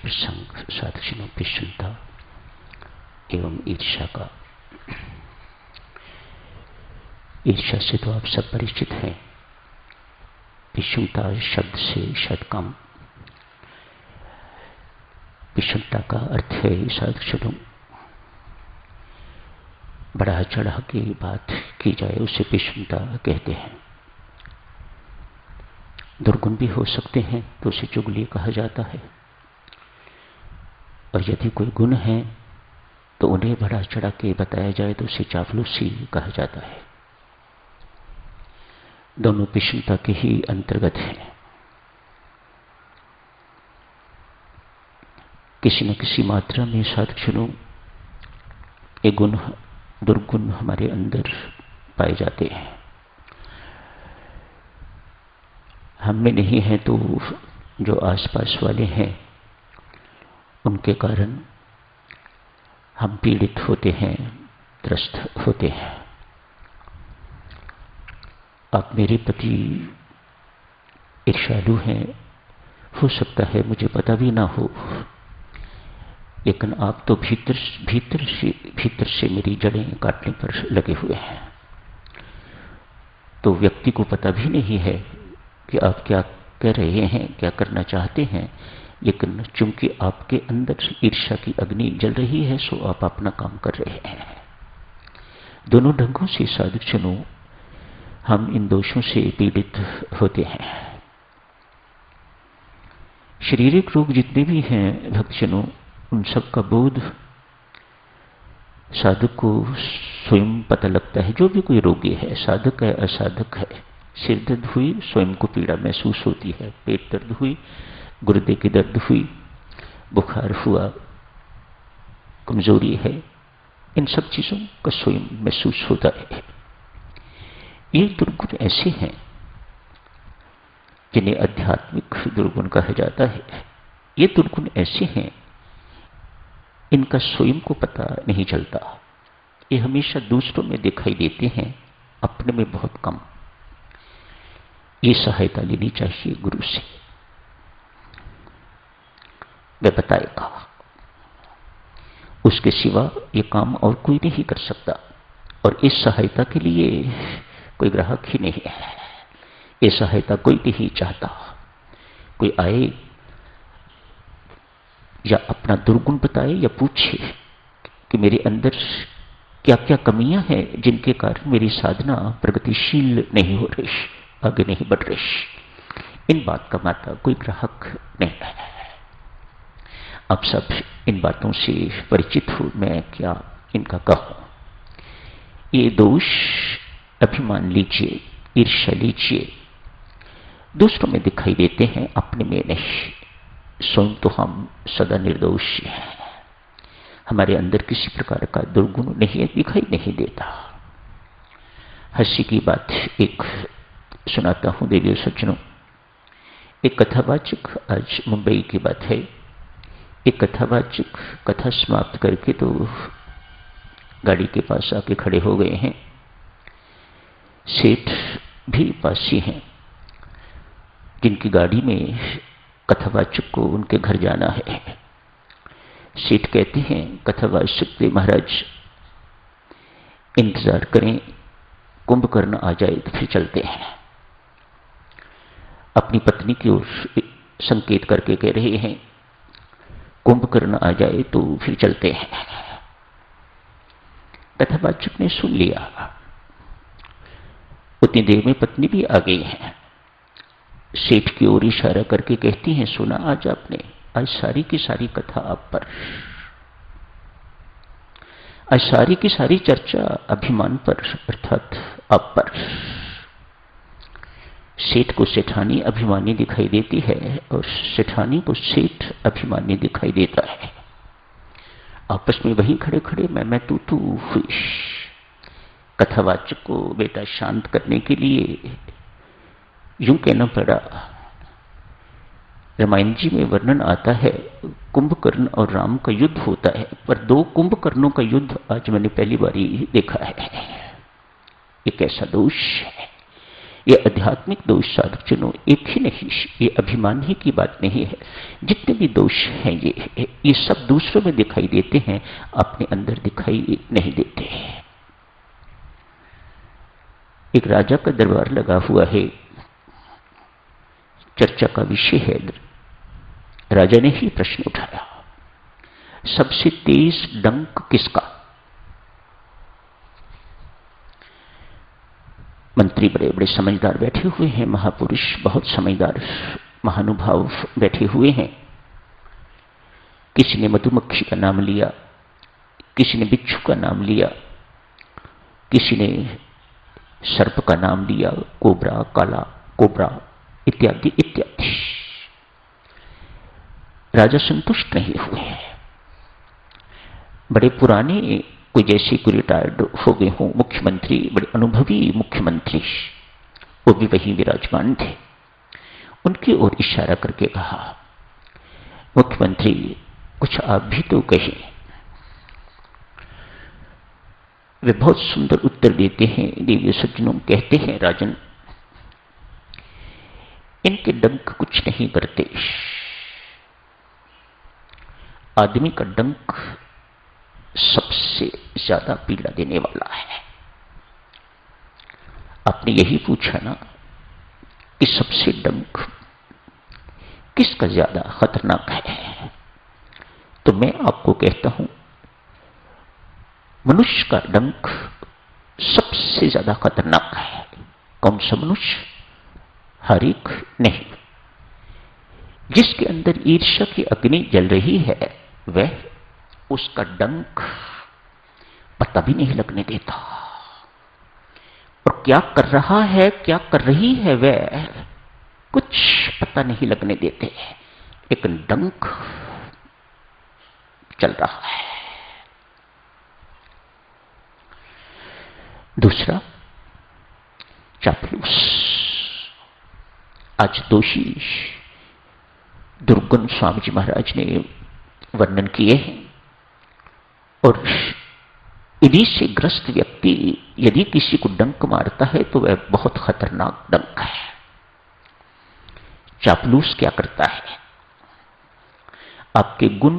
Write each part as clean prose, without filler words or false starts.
प्रसंग साधुजनों विषमता एवं ईर्ष्या का। ईर्ष्या से तो आप सब परिचित हैं। विषमता शब्द से शायद कम। विषमता का अर्थ है साधुजनों, बढ़ा चढ़ा की बात की जाए उसे विषमता कहते हैं। दुर्गुण भी हो सकते हैं तो उसे चुगली कहा जाता है, और यदि कोई गुण है तो उन्हें बढ़ा चढ़ा के बताया जाए तो उसे चापलूसी कहा जाता है। दोनों विषमता के ही अंतर्गत हैं। किसी न किसी मात्रा में साधुजनों ये गुण दुर्गुण हमारे अंदर पाए जाते हैं। हम में नहीं है तो जो आसपास वाले हैं उनके कारण हम पीड़ित होते हैं, त्रस्त होते हैं। आप मेरे प्रति ईर्ष्यालु हैं, हो सकता है मुझे पता भी ना हो, लेकिन आप तो भीतर से मेरी जड़ें काटने पर लगे हुए हैं। तो व्यक्ति को पता भी नहीं है कि आप क्या कह रहे हैं, क्या करना चाहते हैं, लेकिन चूंकि आपके अंदर ईर्ष्या की अग्नि जल रही है सो आप अपना काम कर रहे हैं। दोनों ढंगों से साधुजनों हम इन दोषों से पीड़ित होते हैं। शारीरिक रोग जितने भी हैं भक्तजनों, उन सब का बोध साधक को स्वयं पता लगता है। जो भी कोई रोगी है, साधक है असाधक है, सिर दर्द हुई स्वयं को पीड़ा महसूस होती है, पेट दर्द हुई, गुर्दे की दर्द हुई, बुखार हुआ, कमजोरी है, इन सब चीजों का स्वयं महसूस होता है। ये दुर्गुण ऐसे हैं जिन्हें आध्यात्मिक दुर्गुण कहा जाता है। ये दुर्गुण ऐसे हैं इनका स्वयं को पता नहीं चलता। ये हमेशा दूसरों में दिखाई देते हैं, अपने में बहुत कम। ये सहायता लेनी चाहिए गुरु से, वह बताएगा। उसके सिवा ये काम और कोई नहीं कर सकता, और इस सहायता के लिए कोई ग्राहक ही नहीं है। ये सहायता कोई नहीं चाहता। कोई आए या अपना दुर्गुण बताए या पूछे कि मेरे अंदर क्या क्या कमियां हैं जिनके कारण मेरी साधना प्रगतिशील नहीं हो रही, आगे नहीं बढ़ रही। इन बात का माता कोई ग्राहक नहीं है। आप सब इन बातों से परिचित हो, मैं क्या इनका कहूं। ये दोष अभिमान लीजिए, ईर्ष्या लीजिए, दूसरों में दिखाई देते हैं, अपने में नहीं। स्वयं तो हम सदा निर्दोष हैं। हमारे अंदर किसी प्रकार का दुर्गुण नहीं है, दिखाई नहीं देता। हंसी की बात एक सुनाता हूं देवियों सज्जनों। एक कथावाचक, आज मुंबई की बात है, एक कथावाचक कथा समाप्त करके तो गाड़ी के पास आके खड़े हो गए हैं। सेठ भी पास ही हैं, जिनकी गाड़ी में कथावाचक को उनके घर जाना है। सेठ कहते हैं कथावाचक से, महाराज इंतजार करें, कुंभकर्ण आ जाए तो फिर चलते हैं। अपनी पत्नी की ओर संकेत करके कह रहे हैं कुंभकर्ण आ जाए तो फिर चलते हैं। कथावाचक ने सुन लिया। उतनी देर में पत्नी भी आ गई है। सेठ की ओर इशारा करके कहती हैं, सुना आज आपने, आज सारी की सारी कथा आप पर, आज सारी की सारी चर्चा अभिमान पर अर्थात आप पर। सेठ को सेठानी अभिमानी दिखाई देती है और सेठानी को सेठ अभिमानी दिखाई देता है। आपस में वहीं खड़े खड़े मैं तू हुई। कथावाचक को बेटा शांत करने के लिए यूं कहना पड़ा। रामायण जी में वर्णन आता है कुंभकर्ण और राम का युद्ध होता है, पर दो कुंभकर्णों का युद्ध आज मैंने पहली बार ही देखा है। ये कैसा दोष है, ये आध्यात्मिक दोष साधकजनों एक ही नहीं, ये अभिमान ही की बात नहीं है। जितने भी दोष हैं ये सब दूसरों में दिखाई देते हैं, अपने अंदर दिखाई नहीं देते। एक राजा का दरबार लगा हुआ है, चर्चा का विषय है। राजा ने ही प्रश्न उठाया, सबसे तेज डंक किसका? मंत्री बड़े बड़े समझदार बैठे हुए हैं, महापुरुष बहुत समझदार महानुभाव बैठे हुए हैं। किसी ने मधुमक्खी का नाम लिया, किसी ने बिच्छू का नाम लिया, किसी ने सर्प का नाम लिया, कोबरा, काला कोबरा इत्यादि इत्यादि। राजा संतुष्ट नहीं हुए। बड़े पुराने, कोई जैसे कोई रिटायर्ड हो गए हों मुख्यमंत्री, बड़े अनुभवी मुख्यमंत्री, वो भी वहीं विराजमान थे। उनकी ओर इशारा करके कहा, मुख्यमंत्री कुछ आप भी तो कहें। वे बहुत सुंदर उत्तर देते हैं। देवी सज्जनों कहते हैं, राजन इनके डंक कुछ नहीं करते। आदमी का डंक सबसे ज्यादा पीड़ा देने वाला है। आपने यही पूछा ना कि सबसे डंक किसका ज्यादा खतरनाक है, तो मैं आपको कहता हूं मनुष्य का डंक सबसे ज्यादा खतरनाक है। कौन सा मनुष्य? हर एक नहीं। जिसके अंदर ईर्ष्या की अग्नि जल रही है, वह उसका डंक पता भी नहीं लगने देता। और क्या कर रहा है, क्या कर रही है, वह कुछ पता नहीं लगने देते, लेकिन डंक चल रहा है। दूसरा, चापलूस। आज दोषी दुर्गुण स्वामी जी महाराज ने वर्णन किए हैं। और इन्हीं से ग्रस्त व्यक्ति यदि किसी को डंक मारता है तो वह बहुत खतरनाक डंक है। चापलूस क्या करता है? आपके गुण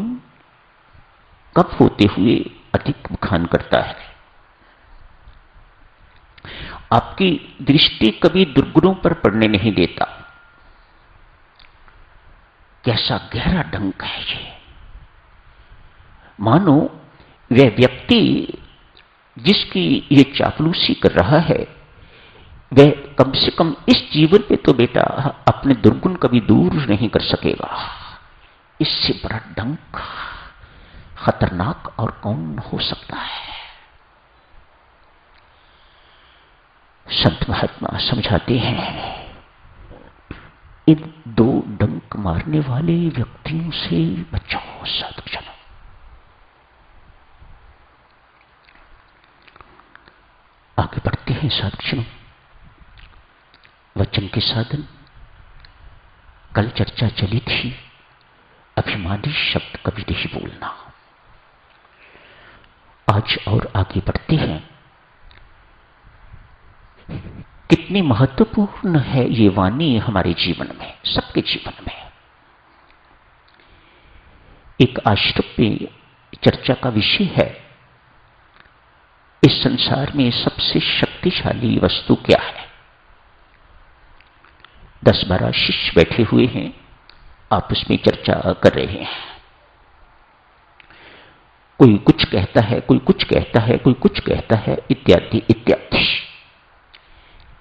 कब होते हुए अधिक बखान करता है। आपकी दृष्टि कभी दुर्गुणों पर पड़ने नहीं देता। कैसा गहरा डंक है ये। मानो वह व्यक्ति जिसकी ये चापलूसी कर रहा है, वह कम से कम इस जीवन में तो बेटा अपने दुर्गुण कभी दूर नहीं कर सकेगा। इससे बड़ा डंक खतरनाक और कौन हो सकता है। संत महात्मा समझाते हैं, इन दो डंक मारने वाले व्यक्तियों से बचाओ साधुजनों। आगे बढ़ते हैं साधुजनों। वचन के साधन, कल चर्चा चली थी, अभिमानी शब्द कभी नहीं बोलना। आज और आगे बढ़ते हैं। कितनी महत्वपूर्ण है ये वाणी हमारे जीवन में, सबके जीवन में। एक आश्रम में चर्चा का विषय है, इस संसार में सबसे शक्तिशाली वस्तु क्या है। 10-12 शिष्य बैठे हुए हैं, आपस में चर्चा कर रहे हैं। कोई कुछ कहता है, कोई कुछ कहता है, कोई कुछ कहता है, इत्यादि इत्यादि।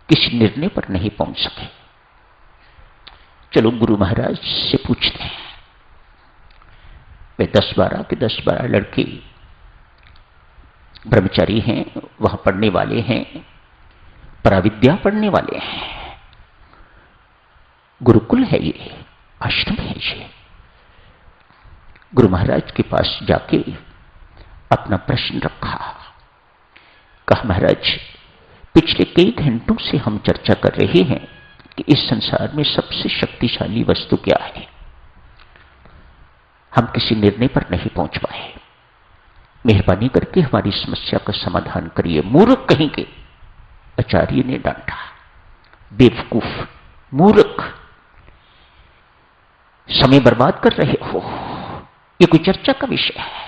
किसी निर्णय पर नहीं पहुंच सके। चलो गुरु महाराज से पूछते हैं। वे 10-12 के 10-12 लड़के ब्रह्मचारी हैं, वहां पढ़ने वाले हैं, पराविद्या पढ़ने वाले हैं। गुरुकुल है ये, आश्रम है ये। गुरु महाराज के पास जाके अपना प्रश्न रखा। कहा, महाराज पिछले कई घंटों से हम चर्चा कर रहे हैं कि इस संसार में सबसे शक्तिशाली वस्तु क्या है। हम किसी निर्णय पर नहीं पहुंच पाए। मेहरबानी करके हमारी समस्या का समाधान करिए। मूर्ख कहीं के, आचार्य ने डांटा। बेवकूफ, मूर्ख, समय बर्बाद कर रहे हो। ये कोई चर्चा का विषय है?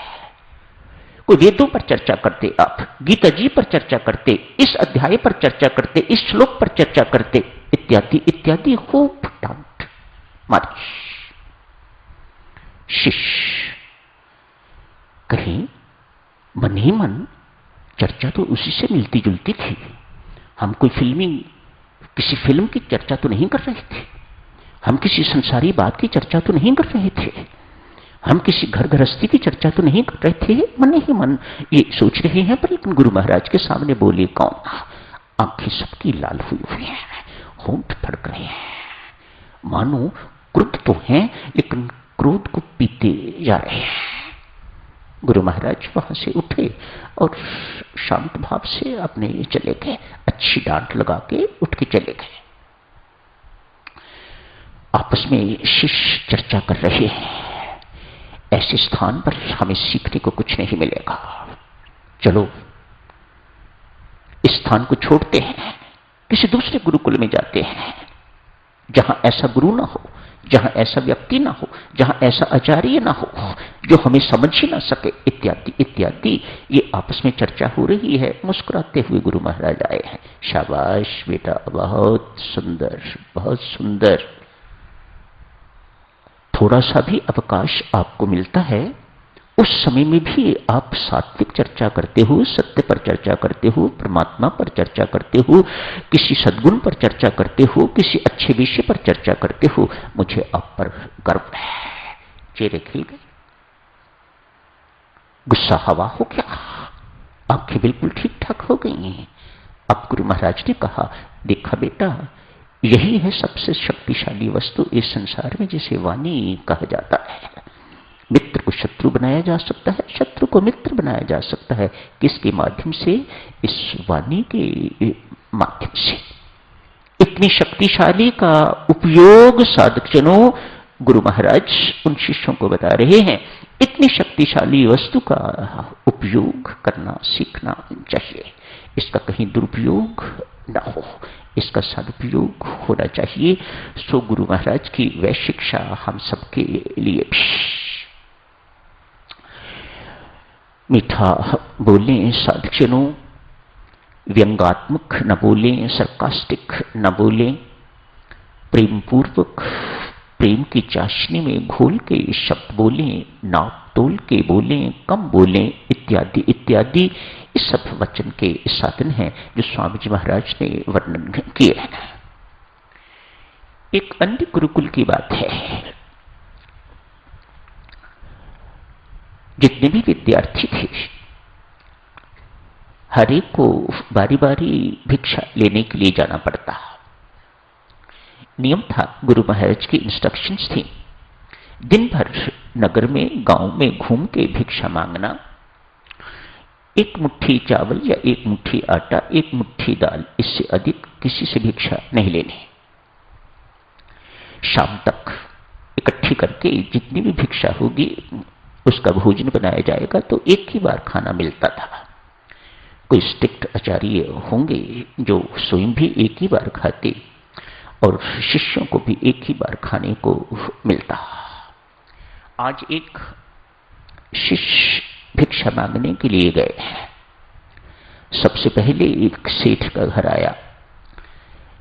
कोई वेदों पर चर्चा करते, आप गीता जी पर चर्चा करते, इस अध्याय पर चर्चा करते, इस श्लोक पर चर्चा करते, इत्यादि इत्यादि खूब डांट मारी। शिष्य कहीं मन ही मन चर्चा तो उसी से मिलती जुलती थी। हम कोई किसी फिल्म की चर्चा तो नहीं कर रहे थे, हम किसी संसारी बात की चर्चा तो नहीं कर रहे थे, हम किसी घर गृहस्थी की चर्चा तो नहीं कर रहे थे। मन ही मन ये सोच रहे हैं, पर लेकिन गुरु महाराज के सामने बोले कौन? आंखें सबकी लाल हुई हैं, होंठ फड़क रहे हैं, मानो क्रुद्ध तो हैं लेकिन क्रोध को पीते जा रहे हैं। गुरु महाराज वहां से उठे और शांत भाव से अपने चले गए, अच्छी डांट लगा के उठ के चले गए। आपस में शिष्य चर्चा कर रहे हैं, ऐसे स्थान पर हमें सीखने को कुछ नहीं मिलेगा, चलो इस स्थान को छोड़ते हैं, किसी दूसरे गुरुकुल में जाते हैं जहां ऐसा गुरु ना हो, जहां ऐसा व्यक्ति ना हो, जहां ऐसा आचार्य ना हो जो हमें समझ ही ना सके, इत्यादि इत्यादि। ये आपस में चर्चा हो रही है। मुस्कुराते हुए गुरु महाराज आए हैं। शाबाश बेटा, बहुत सुंदर, बहुत सुंदर। थोड़ा सा भी अवकाश आपको मिलता है, उस समय में भी आप सात्विक चर्चा करते हो, सत्य पर चर्चा करते हो, परमात्मा पर चर्चा करते हो, किसी सद्गुण पर चर्चा करते हो, किसी अच्छे विषय पर चर्चा करते हो। मुझे आप पर गर्व है। चेहरे खिल गए, गुस्सा हवा हो गया, आंखें बिल्कुल ठीक ठाक हो गई। अब गुरु महाराज ने कहा, देखा बेटा, यही है सबसे शक्तिशाली वस्तु इस संसार में, जिसे वाणी कहा जाता है। मित्र को शत्रु बनाया जा सकता है, शत्रु को मित्र बनाया जा सकता है। किसके माध्यम से? इस वाणी के माध्यम से। इतनी शक्तिशाली का उपयोग साधकजनों, गुरु महाराज उन शिष्यों को बता रहे हैं, इतनी शक्तिशाली वस्तु का उपयोग करना सीखना चाहिए। इसका कहीं दुरुपयोग न हो, इसका सदुपयोग होना चाहिए। सो गुरु महाराज की वह शिक्षा हम सबके लिए भी। मीठा बोले साधकजनों, व्यंगात्मक न बोले, सरकास्टिक न बोले, प्रेम पूर्वक प्रेम की चाशनी में घोल के शब्द बोले, नाप तोल के बोले, कम बोले, इत्यादि इत्यादि। इस सब वचन के साधन हैं जो स्वामी जी महाराज ने वर्णन किए हैं। एक अन्य गुरुकुल की बात है। जितने भी विद्यार्थी थे, हर एक को बारी बारी भिक्षा लेने के लिए जाना पड़ता। नियम था, गुरु महाराज की इंस्ट्रक्शंस थी, दिन भर नगर में गांव में घूम के भिक्षा मांगना। एक मुट्ठी चावल या एक मुट्ठी आटा, एक मुट्ठी दाल, इससे अधिक किसी से भिक्षा नहीं लेनी। शाम तक इकट्ठी करके जितनी भी भिक्षा होगी उसका भोजन बनाया जाएगा, तो एक ही बार खाना मिलता था। कोई स्ट्रिक्ट आचार्य होंगे जो स्वयं भी एक ही बार खाते और शिष्यों को भी एक ही बार खाने को मिलता। आज एक शिष्य भिक्षा मांगने के लिए गए। सबसे पहले एक सेठ का घर आया,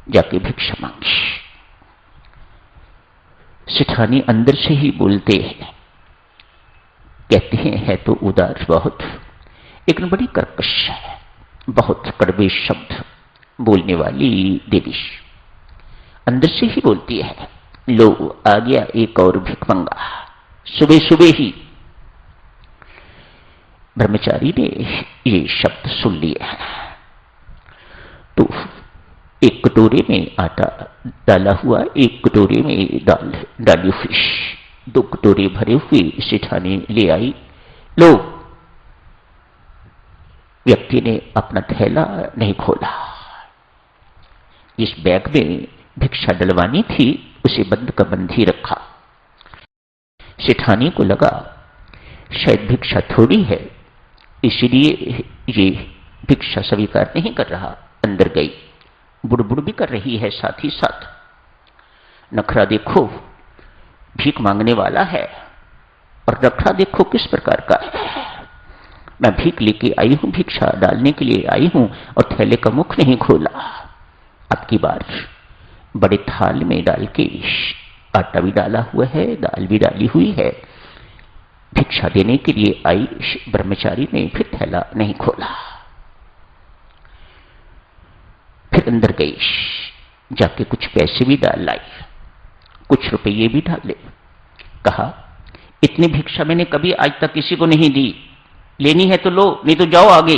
जाके भिक्षा मांगी। सेठानी अंदर से ही बोलते हैं, कहते हैं है तो उदार बहुत, लेकिन बड़ी कर्कश है, बहुत कड़वे शब्द बोलने वाली देवी। अंदर से ही बोलती है, लो आ गया एक और भिखमंगा, सुबह सुबह ही। ब्रह्मचारी ने ये शब्द सुन लिया तो एक कटोरे में आटा डाला हुआ, एक कटोरे में दाल डाली हुई, 2 कटोरे भरे हुए सेठानी ले आई। लो। व्यक्ति ने अपना थैला नहीं खोला, इस बैग में भिक्षा डलवानी थी, उसे बंद का बंद ही रखा। सेठानी को लगा शायद भिक्षा थोड़ी है, इसलिए ये भिक्षा स्वीकार नहीं कर रहा। अंदर गई, बुड़बुड़ भी कर रही है साथ ही साथ। नखरा देखो, भीख मांगने वाला है, और नखरा देखो किस प्रकार का है। मैं भीख लेके आई हूं, भिक्षा डालने के लिए आई हूं, और थैले का मुख नहीं खोला। अब की बार बड़े थाल में डाल के आटा भी डाला हुआ है, दाल भी डाली हुई है। भिक्षा देने के लिए आई ब्रह्मचारी ने फिर थैला नहीं खोला। फिर अंदर गई, जाके कुछ पैसे भी डाल लाई, कुछ रुपये भी डाले। कहा, इतनी भिक्षा मैंने कभी आज तक किसी को नहीं दी, लेनी है तो लो, नहीं तो जाओ आगे।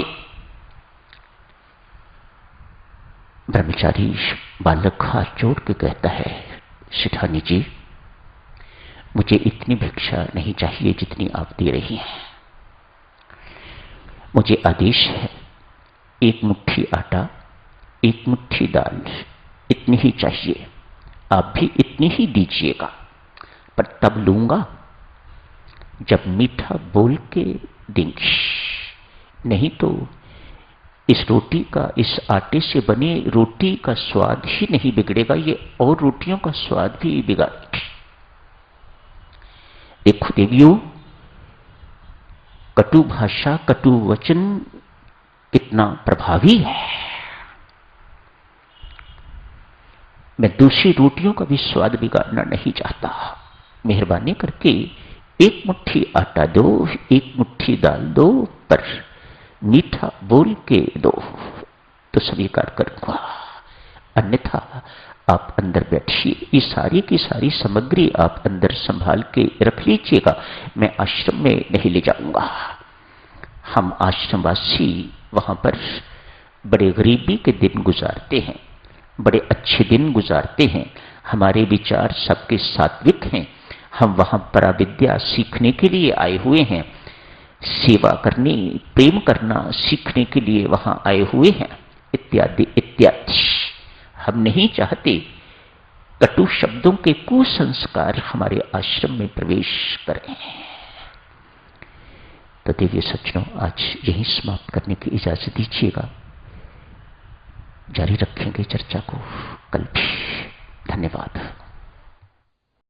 ब्रह्मचारी बालक हाथ जोड़ के कहता है, सेठानी जी, मुझे इतनी भिक्षा नहीं चाहिए जितनी आप दे रही हैं। मुझे आदेश है, एक मुट्ठी आटा, एक मुट्ठी दाल, इतनी ही चाहिए। आप भी इतनी ही दीजिएगा, पर तब लूंगा जब मीठा बोल के देंगी, नहीं तो इस रोटी का, इस आटे से बने रोटी का स्वाद ही नहीं बिगड़ेगा, ये और रोटियों का स्वाद भी बिगाड़ेगी। देखो देवियों, कटु भाषा, कटु वचन कितना प्रभावी है। मैं दूसरी रोटियों का भी स्वाद बिगाड़ना नहीं चाहता। मेहरबानी करके एक मुट्ठी आटा दो, एक मुट्ठी दाल दो, पर मीठा बोल के दो तो स्वीकार करूंगा, अन्यथा आप अंदर बैठिए। ये सारी की सारी सामग्री आप अंदर संभाल के रख लीजिएगा, मैं आश्रम में नहीं ले जाऊंगा। हम आश्रमवासी वहां पर बड़े गरीबी के दिन गुजारते हैं, बड़े अच्छे दिन गुजारते हैं। हमारे विचार सबके सात्विक हैं। हम वहां पराविद्या सीखने के लिए आए हुए हैं, सेवा करने, प्रेम करना सीखने के लिए वहां आए हुए हैं, इत्यादि इत्यादि। हम नहीं चाहते कटु शब्दों के कुसंस्कार हमारे आश्रम में प्रवेश करें। तो देवी सज्जनों, आज यही समाप्त करने की इजाजत दीजिएगा। जारी रखेंगे चर्चा को कल भी। धन्यवाद।